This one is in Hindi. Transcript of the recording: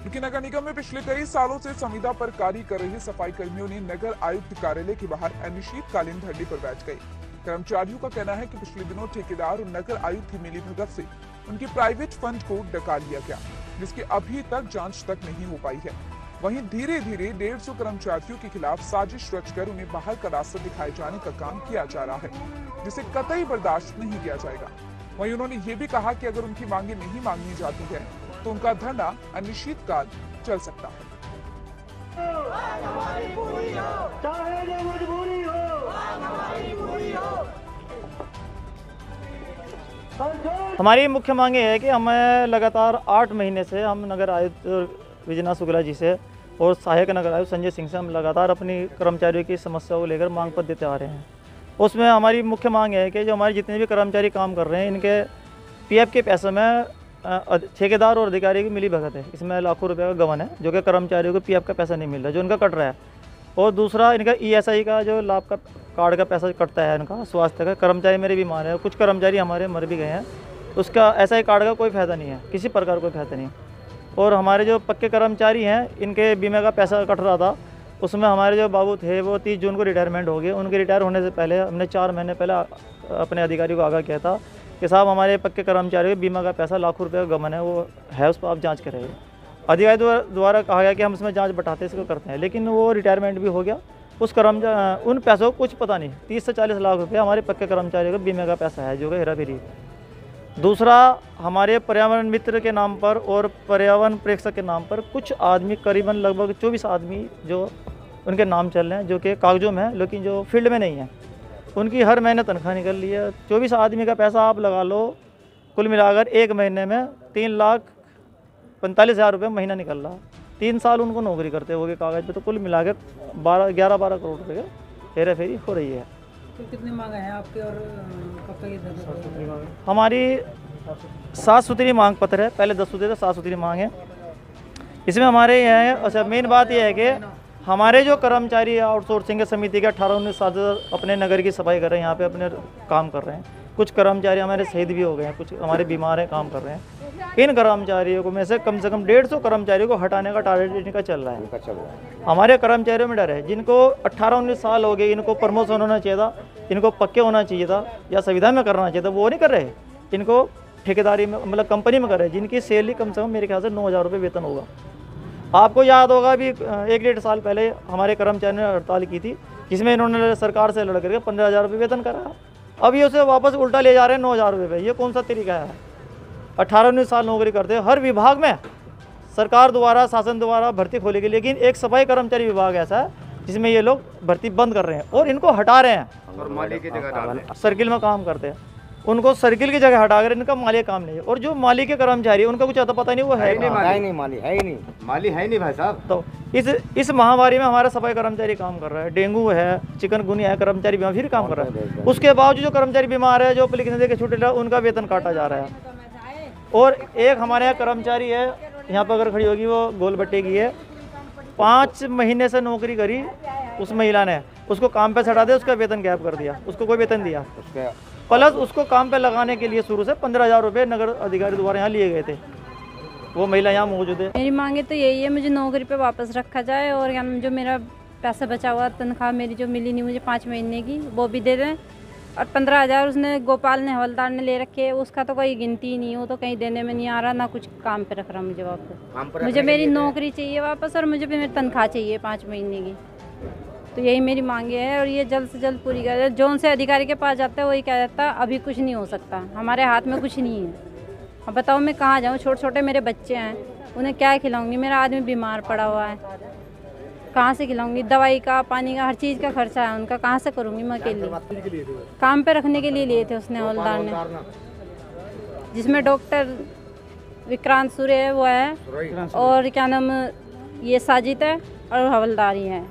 क्योंकि नगर निगम में पिछले कई सालों से संविदा पर कार्य कर रहे सफाई कर्मियों ने नगर आयुक्त कार्यालय के बाहर अनिश्चितकालीन धरने पर बैठ गए। कर्मचारियों का कहना है कि पिछले दिनों ठेकेदार और नगर आयुक्त की मिलीभगत से उनकी प्राइवेट फंड को डका लिया गया, जिसकी अभी तक जांच तक नहीं हो पाई है। वहीं धीरे धीरे 150 कर्मचारियों के खिलाफ साजिश रचकर उन्हें बाहर का रास्ता दिखाए जाने का काम किया जा रहा है, जिसे कतई बर्दाश्त नहीं किया जाएगा। वहीं उन्होंने ये भी कहा कि अगर उनकी मांगे नहीं मांगी जाती है तो उनका धरना अनिश्चितकाल चल सकता है। हमारी मुख्य मांगे है कि हमें लगातार 8 महीने से हम नगर आयुक्त विजयनाथ शुक्ला जी से और सहायक नगर आयुक्त संजय सिंह से हम लगातार अपनी कर्मचारियों की समस्याओं को लेकर मांग पत्र देते आ रहे हैं। उसमें हमारी मुख्य मांग है कि जो हमारे जितने भी कर्मचारी काम कर रहे हैं इनके पीएफ के पैसे में ठेकेदार और अधिकारी की मिली भगत है। इसमें लाखों रुपए का गबन है जो कि कर्मचारियों को पीएफ का पैसा नहीं मिल रहा, जो इनका कट रहा है। और दूसरा इनका ईएसआई का जो लाभ का कार्ड का पैसा कटता है इनका स्वास्थ्य का। कर्मचारी मेरे बीमार है, कुछ कर्मचारी हमारे मर भी गए हैं, उसका एसआई कार्ड का कोई फ़ायदा नहीं है, किसी प्रकार कोई फ़ायदा नहीं है। और हमारे जो पक्के कर्मचारी हैं इनके बीमे का पैसा कट रहा था, उसमें हमारे जो बाबू थे वो 30 जून को रिटायरमेंट हो गए। उनके रिटायर होने से पहले हमने 4 महीने पहले अपने अधिकारी को आगाह किया था कि साहब हमारे पक्के कर्मचारियों के बीमा का पैसा लाखों रुपये का गबन है, वो है, उस पर आप जांच करेंगे। अधिकारी द्वारा कहा गया कि हम इसमें जांच बढ़ाते इसको करते हैं, लेकिन वो रिटायरमेंट भी हो गया। उस उन पैसों को कुछ पता नहीं, 30 से 40 लाख रुपये हमारे पक्के कर्मचारियों के बीमे का पैसा है जो कि हेरा फेरी। दूसरा हमारे पर्यावरण मित्र के नाम पर और पर्यावरण प्रेक्षक के नाम पर कुछ आदमी करीबन लगभग 24 आदमी जो उनके नाम चल रहे हैं, जो कि कागजों में है लेकिन जो फील्ड में नहीं है। उनकी हर महीने तनख्वाह निकल रही है। 24 आदमी का पैसा आप लगा लो, कुल मिलाकर एक महीने में 3,45,000 रुपये महीना निकल रहा। 3 साल उनको नौकरी करते हो गए कागज पे, तो कुल मिलाकर 11-12 करोड़ रुपये की हेरा फेरी हो रही है। तो कितनी मांग है आपकी और कब तक ये हमारी 7 सूत्री मांग पत्र है, पहले 10 सूत्री था, 7 सूत्री मांग है। इसमें हमारे यहाँ है, अच्छा मेन बात यह है कि हमारे जो कर्मचारी आउटसोर्सिंग समिति के 18-19 साल अपने नगर की सफाई कर रहे हैं, यहाँ पे अपने काम कर रहे हैं। कुछ कर्मचारी हमारे शहीद भी हो गए हैं, कुछ हमारे बीमार हैं, काम कर रहे हैं। इन कर्मचारियों को में से कम 150 कर्मचारियों को हटाने का टारगेट इनका चल रहा है। हमारे कर्मचारियों में डर है, जिनको 18-19 साल हो गए, इनको प्रमोशन होना चाहिए था, इनको पक्के होना चाहिए था या संविदा में करना चाहिए था, वो नहीं कर रहे। इनको ठेकेदारी में मतलब कंपनी में कर रहे हैं, जिनकी सैलरी कम से कम मेरे ख्याल से 9,000 रुपये वेतन होगा। आपको याद होगा अभी 1-1.5 साल पहले हमारे कर्मचारियों ने हड़ताल की थी, जिसमें इन्होंने सरकार से लड़ करके 15,000 रुपये वेतन करा। अब ये उसे वापस उल्टा ले जा रहे हैं 9,000 रुपये पे। ये कौन सा तरीका है? 18-19 साल नौकरी करते हैं, हर विभाग में सरकार द्वारा, शासन द्वारा भर्ती खोलेगी, लेकिन एक सफाई कर्मचारी विभाग ऐसा है जिसमें ये लोग भर्ती बंद कर रहे हैं और इनको हटा रहे हैं और माली की जगह डाल रहे हैं। सर्किल में काम करते हैं, उनको सर्किल की जगह हटाकर इनका माली काम नहीं है। और जो माली के कर्मचारी उनका कुछ आता पता नहीं, वो है नहीं, माली है ही नहीं भाई साहब। तो इस महामारी में हमारा सफाई कर्मचारी काम कर रहा है, डेंगू है, चिकनगुनिया है, कर्मचारी बीमार फिर काम कर रहा है। उसके बावजूद जो कर्मचारी बीमार है, जो लिखने दे के छुट्टी रहा, उनका वेतन काटा जा रहा है। और एक हमारे यहाँ कर्मचारी है, यहाँ पर अगर खड़ी होगी, वो गोलबट्टे की है, 5 महीने से नौकरी करी उस महिला ने, उसको काम पे हटा दिया, उसका वेतन गैप कर दिया, उसको कोई वेतन दिया। प्लस उसको काम पे लगाने के लिए शुरू से 15,000 रुपये नगर अधिकारी द्वारा यहाँ लिए गए थे। वो महिला यहाँ मौजूद है। मेरी मांगे तो यही है, मुझे नौकरी पे वापस रखा जाए और जो मेरा पैसा बचा हुआ तनख्वाह मेरी जो मिली नहीं मुझे 5 महीने की, वो भी दे दें। और 15,000 उसने गोपाल ने, हवलदार ने ले रखे है, उसका तो कोई गिनती ही नहीं, वो तो कहीं देने में नहीं आ रहा, ना कुछ काम पे रख रहा मुझे वापस। मुझे मेरी नौकरी चाहिए वापस और मुझे भी मेरी तनख्वाह चाहिए 5 महीने की। तो यही मेरी मांगे है और ये जल्द से जल्द पूरी कर। जोन से अधिकारी के पास जाता है वही कह देता है अभी कुछ नहीं हो सकता, हमारे हाथ में कुछ नहीं है। अब बताओ मैं कहाँ जाऊँ? छोटे छोटे मेरे बच्चे हैं, उन्हें क्या खिलाऊंगी? मेरा आदमी बीमार पड़ा हुआ है, कहाँ से खिलाऊंगी? दवाई का, पानी का, हर चीज़ का खर्चा है उनका, कहाँ से करूँगी मैं अकेले? काम पे रखने के लिए लिए थे उसने, हवलदार ने, जिसमें डॉक्टर विक्रांत सूर्य है वो है, और क्या नाम ये साजिद है, और हवलदार ही है।